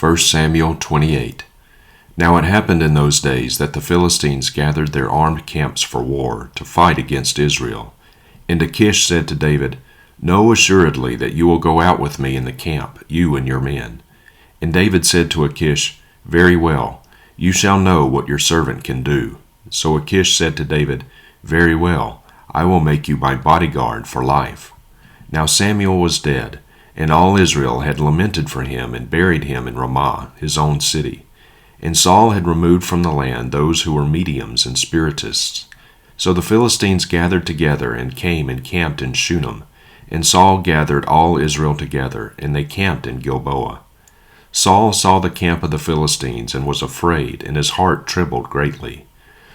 1 Samuel 28. Now it happened in those days that the Philistines gathered their armed camps for war to fight against Israel. And Achish said to David, Know assuredly that you will go out with me in the camp, you and your men. And David said to Achish, Very well, you shall know what your servant can do. So Achish said to David, Very well, I will make you my bodyguard for life. Now Samuel was dead, and all Israel had lamented for him and buried him in Ramah, his own city. And Saul had removed from the land those who were mediums and spiritists. So the Philistines gathered together and came and camped in Shunem. And Saul gathered all Israel together, and they camped in Gilboa. Saul saw the camp of the Philistines and was afraid, and his heart trembled greatly.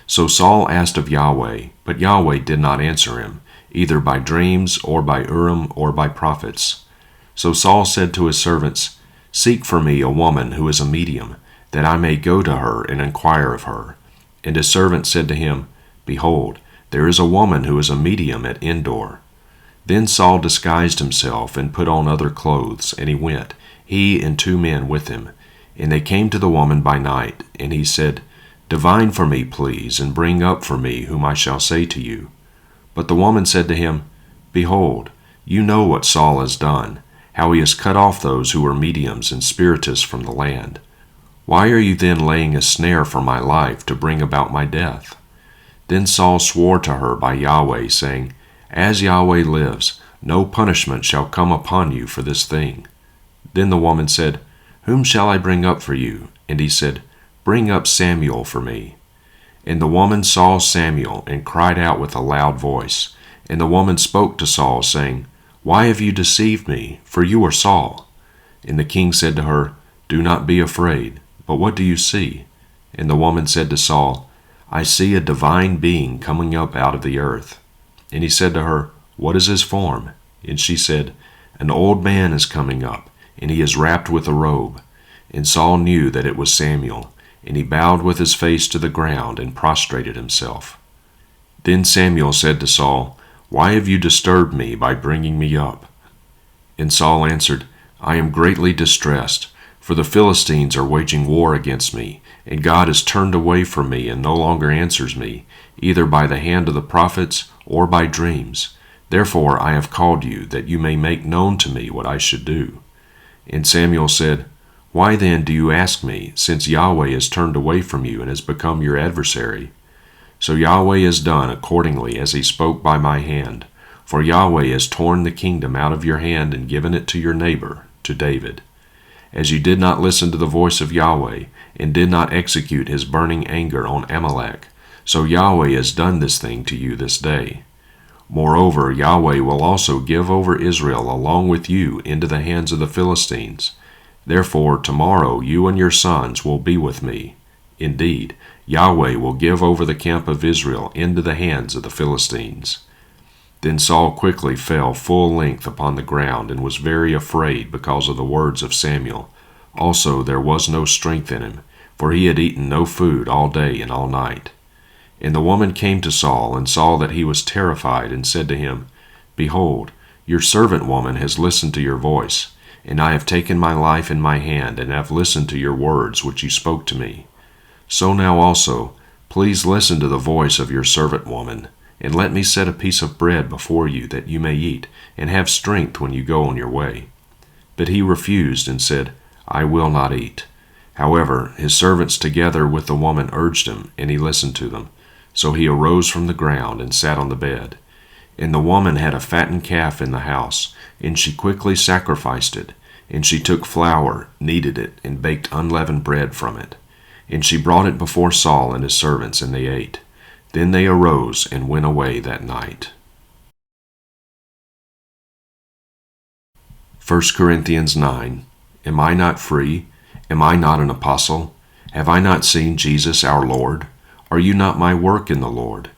So Saul asked of Yahweh, but Yahweh did not answer him, either by dreams or by Urim or by prophets. So Saul said to his servants, Seek for me a woman who is a medium, that I may go to her and inquire of her. And his servant said to him, Behold, there is a woman who is a medium at Endor. Then Saul disguised himself and put on other clothes, and he went, he and 2 men with him. And they came to the woman by night, and he said, Divine for me, please, and bring up for me whom I shall say to you. But the woman said to him, Behold, you know what Saul has done, how he has cut off those who were mediums and spiritists from the land. Why are you then laying a snare for my life to bring about my death? Then Saul swore to her by Yahweh, saying, As Yahweh lives, no punishment shall come upon you for this thing. Then the woman said, Whom shall I bring up for you? And he said, Bring up Samuel for me. And the woman saw Samuel, and cried out with a loud voice. And the woman spoke to Saul, saying, Why have you deceived me? For you are Saul. And the king said to her, Do not be afraid. But what do you see? And the woman said to Saul, I see a divine being coming up out of the earth. And he said to her, What is his form? And she said, An old man is coming up, and he is wrapped with a robe. And Saul knew that it was Samuel, and he bowed with his face to the ground and prostrated himself. Then Samuel said to Saul, Why have you disturbed me by bringing me up? And Saul answered, I am greatly distressed, for the Philistines are waging war against me, and God has turned away from me and no longer answers me, either by the hand of the prophets or by dreams. Therefore I have called you, that you may make known to me what I should do. And Samuel said, Why then do you ask me, since Yahweh has turned away from you and has become your adversary? So Yahweh has done accordingly as he spoke by my hand, for Yahweh has torn the kingdom out of your hand and given it to your neighbor, to David. As you did not listen to the voice of Yahweh, and did not execute his burning anger on Amalek, so Yahweh has done this thing to you this day. Moreover, Yahweh will also give over Israel along with you into the hands of the Philistines. Therefore tomorrow you and your sons will be with me. Indeed, Yahweh will give over the camp of Israel into the hands of the Philistines. Then Saul quickly fell full length upon the ground and was very afraid because of the words of Samuel. Also there was no strength in him, for he had eaten no food all day and all night. And the woman came to Saul and saw that he was terrified, and said to him, Behold, your servant woman has listened to your voice, and I have taken my life in my hand, and have listened to your words which you spoke to me. So now also, please listen to the voice of your servant woman, and let me set a piece of bread before you, that you may eat, and have strength when you go on your way. But he refused, and said, I will not eat. However, his servants together with the woman urged him, and he listened to them. So he arose from the ground, and sat on the bed. And the woman had a fattened calf in the house, and she quickly sacrificed it. And she took flour, kneaded it, and baked unleavened bread from it. And she brought it before Saul and his servants, and they ate. Then they arose and went away that night. 1 Corinthians 9. Am I not free? Am I not an apostle? Have I not seen Jesus our Lord? Are you not my work in the Lord?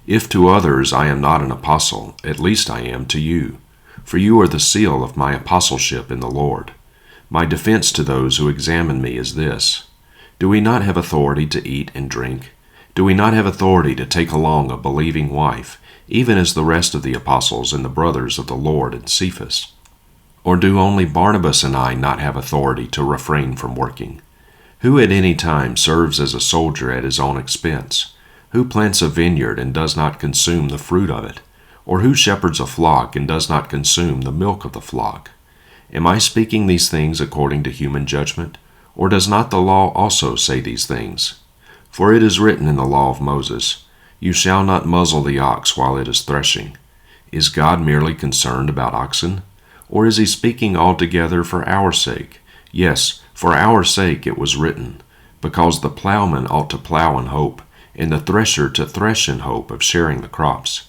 If to others I am not an apostle, at least I am to you. For you are the seal of my apostleship in the Lord. My defense to those who examine me is this: Do we not have authority to eat and drink? Do we not have authority to take along a believing wife, even as the rest of the apostles and the brothers of the Lord and Cephas? Or do only Barnabas and I not have authority to refrain from working? Who at any time serves as a soldier at his own expense? Who plants a vineyard and does not consume the fruit of it? Or who shepherds a flock and does not consume the milk of the flock? Am I speaking these things according to human judgment? Or does not the law also say these things? For it is written in the law of Moses, "You shall not muzzle the ox while it is threshing." Is God merely concerned about oxen? Or is he speaking altogether for our sake? Yes, for our sake it was written, because the plowman ought to plow in hope, and the thresher to thresh in hope of sharing the crops.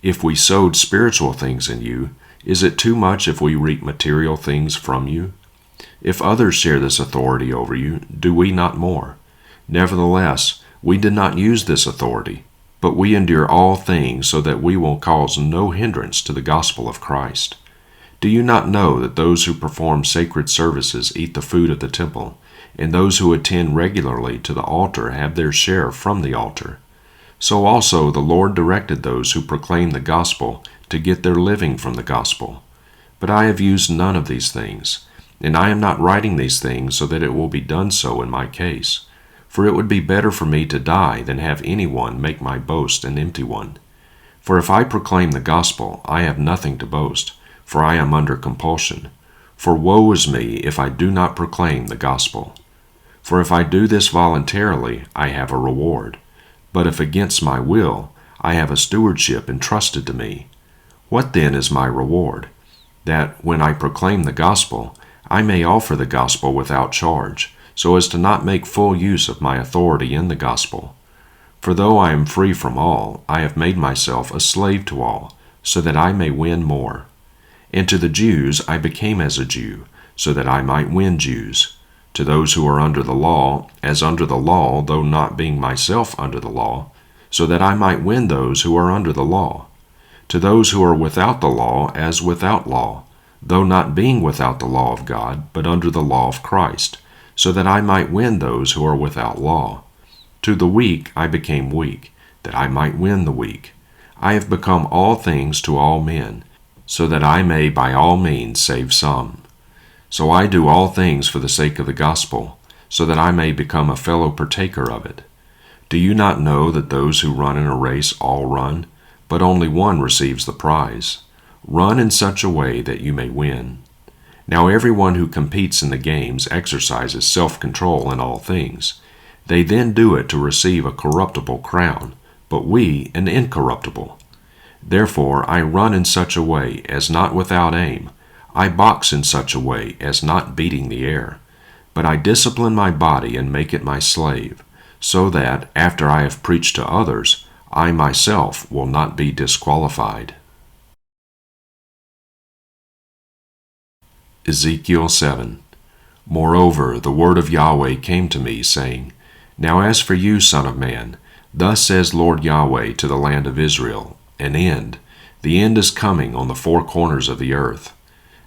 If we sowed spiritual things in you, is it too much if we reap material things from you? If others share this authority over you, do we not more? Nevertheless, we did not use this authority, but we endure all things so that we will cause no hindrance to the gospel of Christ. Do you not know that those who perform sacred services eat the food of the temple, and those who attend regularly to the altar have their share from the altar? So also the Lord directed those who proclaim the gospel to get their living from the gospel. But I have used none of these things, and I am not writing these things so that it will be done so in my case. For it would be better for me to die than have anyone make my boast an empty one. For if I proclaim the gospel, I have nothing to boast, for I am under compulsion. For woe is me if I do not proclaim the gospel. For if I do this voluntarily, I have a reward. But if against my will, I have a stewardship entrusted to me. What then is my reward? That, when I proclaim the gospel, I may offer the gospel without charge, so as to not make full use of my authority in the gospel. For though I am free from all, I have made myself a slave to all, so that I may win more. And to the Jews I became as a Jew, so that I might win Jews. To those who are under the law, as under the law, though not being myself under the law, so that I might win those who are under the law. To those who are without the law, as without law, though not being without the law of God, but under the law of Christ, so that I might win those who are without law. To the weak I became weak, that I might win the weak. I have become all things to all men, so that I may by all means save some. So I do all things for the sake of the gospel, so that I may become a fellow partaker of it. Do you not know that those who run in a race all run, but only one receives the prize? Run in such a way that you may win. Now everyone who competes in the games exercises self-control in all things. They then do it to receive a corruptible crown, but we an incorruptible. Therefore I run in such a way as not without aim. I box in such a way as not beating the air. But I discipline my body and make it my slave, so that, after I have preached to others, I myself will not be disqualified. Ezekiel 7. Moreover, the word of Yahweh came to me, saying, Now as for you, son of man, thus says Lord Yahweh to the land of Israel, an end. The end is coming on the four corners of the earth.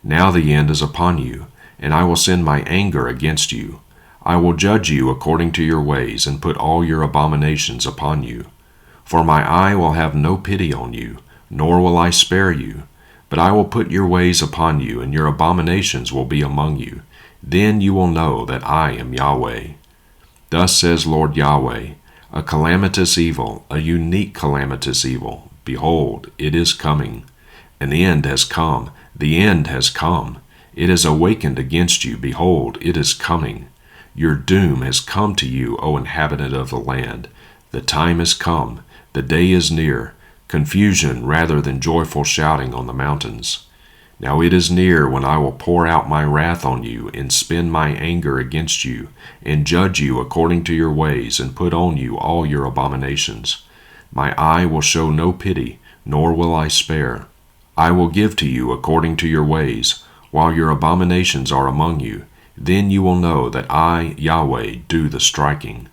Now the end is upon you, and I will send my anger against you. I will judge you according to your ways, and put all your abominations upon you. For my eye will have no pity on you, nor will I spare you. But I will put your ways upon you, and your abominations will be among you. Then you will know that I am Yahweh. Thus says Lord Yahweh, a calamitous evil, a unique calamitous evil. Behold, it is coming. An end has come. The end has come. It is awakened against you. Behold, it is coming. Your doom has come to you, O inhabitant of the land. The time is come. The day is near. Confusion rather than joyful shouting on the mountains. Now it is near when I will pour out my wrath on you, and spend my anger against you, and judge you according to your ways, and put on you all your abominations. My eye will show no pity, nor will I spare. I will give to you according to your ways, while your abominations are among you. Then you will know that I, Yahweh, do the striking.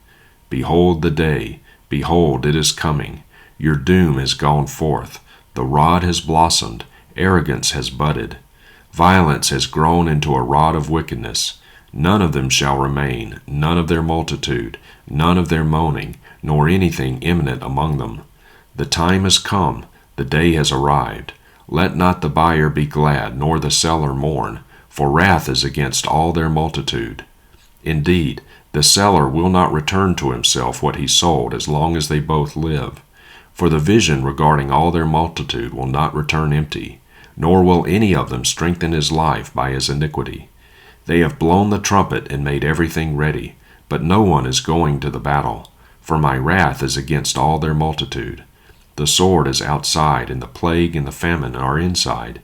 Behold the day, behold, it is coming. Your doom has gone forth. The rod has blossomed. Arrogance has budded. Violence has grown into a rod of wickedness. None of them shall remain, none of their multitude, none of their moaning, nor anything imminent among them. The time has come, the day has arrived. Let not the buyer be glad, nor the seller mourn, for wrath is against all their multitude. Indeed, the seller will not return to himself what he sold as long as they both live. For the vision regarding all their multitude will not return empty, nor will any of them strengthen his life by his iniquity. They have blown the trumpet and made everything ready, but no one is going to the battle, for my wrath is against all their multitude. The sword is outside, and the plague and the famine are inside.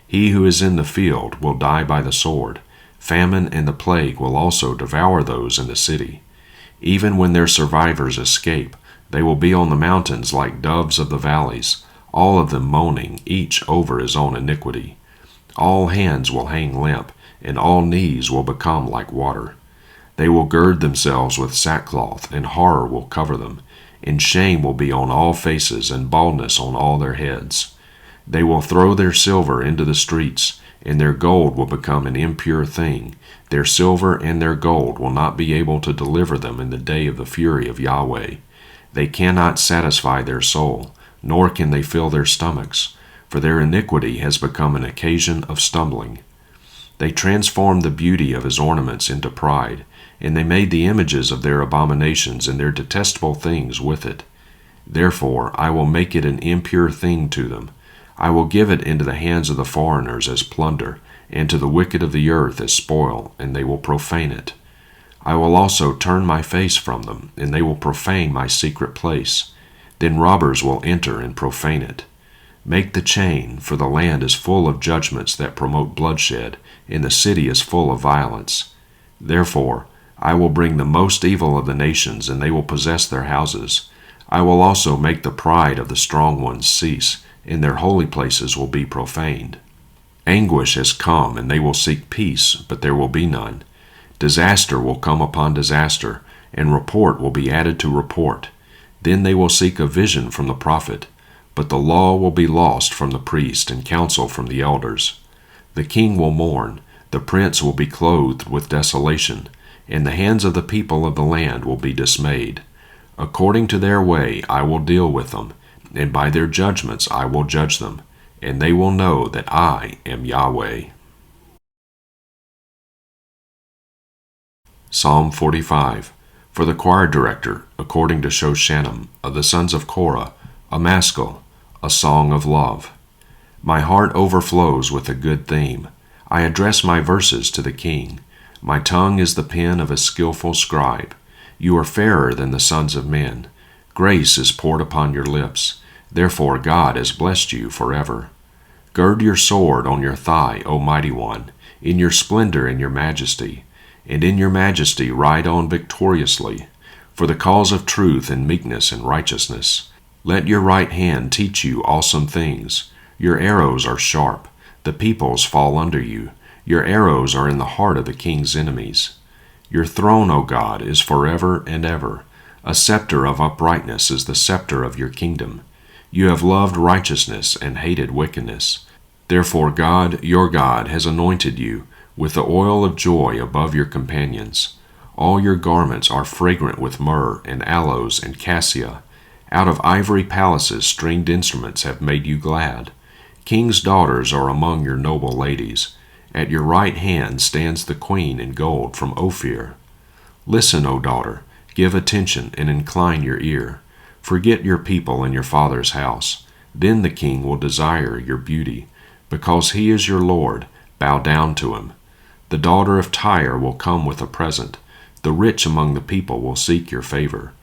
He who is in the field will die by the sword. Famine and the plague will also devour those in the city. Even when their survivors escape, they will be on the mountains like doves of the valleys, all of them moaning, each over his own iniquity. All hands will hang limp, and all knees will become like water. They will gird themselves with sackcloth, and horror will cover them, and shame will be on all faces, and baldness on all their heads. They will throw their silver into the streets, and their gold will become an impure thing. Their silver and their gold will not be able to deliver them in the day of the fury of Yahweh. They cannot satisfy their soul, nor can they fill their stomachs, for their iniquity has become an occasion of stumbling. They transformed the beauty of his ornaments into pride, and they made the images of their abominations and their detestable things with it. Therefore I will make it an impure thing to them. I will give it into the hands of the foreigners as plunder, and to the wicked of the earth as spoil, and they will profane it. I will also turn my face from them, and they will profane my secret place. Then robbers will enter and profane it. Make the chain, for the land is full of judgments that promote bloodshed, and the city is full of violence. Therefore I will bring the most evil of the nations, and they will possess their houses. I will also make the pride of the strong ones cease, and their holy places will be profaned. Anguish has come, and they will seek peace, but there will be none. Disaster will come upon disaster, and report will be added to report. Then they will seek a vision from the prophet, but the law will be lost from the priest, and counsel from the elders. The king will mourn, the prince will be clothed with desolation, and the hands of the people of the land will be dismayed. According to their way I will deal with them, and by their judgments I will judge them, and they will know that I am Yahweh. Psalm 45. For the choir director, according to Shoshanim, of the sons of Korah, a maskil, a song of love. My heart overflows with a good theme. I address my verses to the king. My tongue is the pen of a skillful scribe. You are fairer than the sons of men. Grace is poured upon your lips. Therefore God has blessed you forever. Gird your sword on your thigh, O mighty one, in your splendor and your majesty. And in your majesty ride on victoriously, for the cause of truth and meekness and righteousness. Let your right hand teach you awesome things. Your arrows are sharp. The peoples fall under you. Your arrows are in the heart of the king's enemies. Your throne, O God, is forever and ever. A scepter of uprightness is the scepter of your kingdom. You have loved righteousness and hated wickedness. Therefore God, your God, has anointed you with the oil of joy above your companions. All your garments are fragrant with myrrh and aloes and cassia. Out of ivory palaces stringed instruments have made you glad. King's daughters are among your noble ladies. At your right hand stands the queen in gold from Ophir. Listen, O daughter, give attention and incline your ear. Forget your people and your father's house. Then the king will desire your beauty. Because he is your Lord, bow down to him. The daughter of Tyre will come with a present. The rich among the people will seek your favor.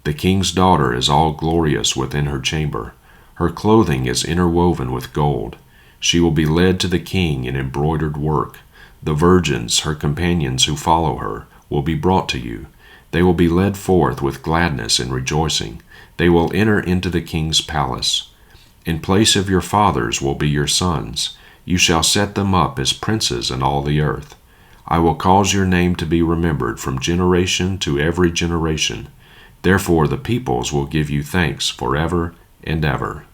The king's daughter is all glorious within her chamber. Her clothing is interwoven with gold. She will be led to the king in embroidered work. The virgins, her companions who follow her, will be brought to you. They will be led forth with gladness and rejoicing. They will enter into the king's palace. In place of your fathers will be your sons. You shall set them up as princes in all the earth. I will cause your name to be remembered from generation to every generation. Therefore the peoples will give you thanks forever and ever.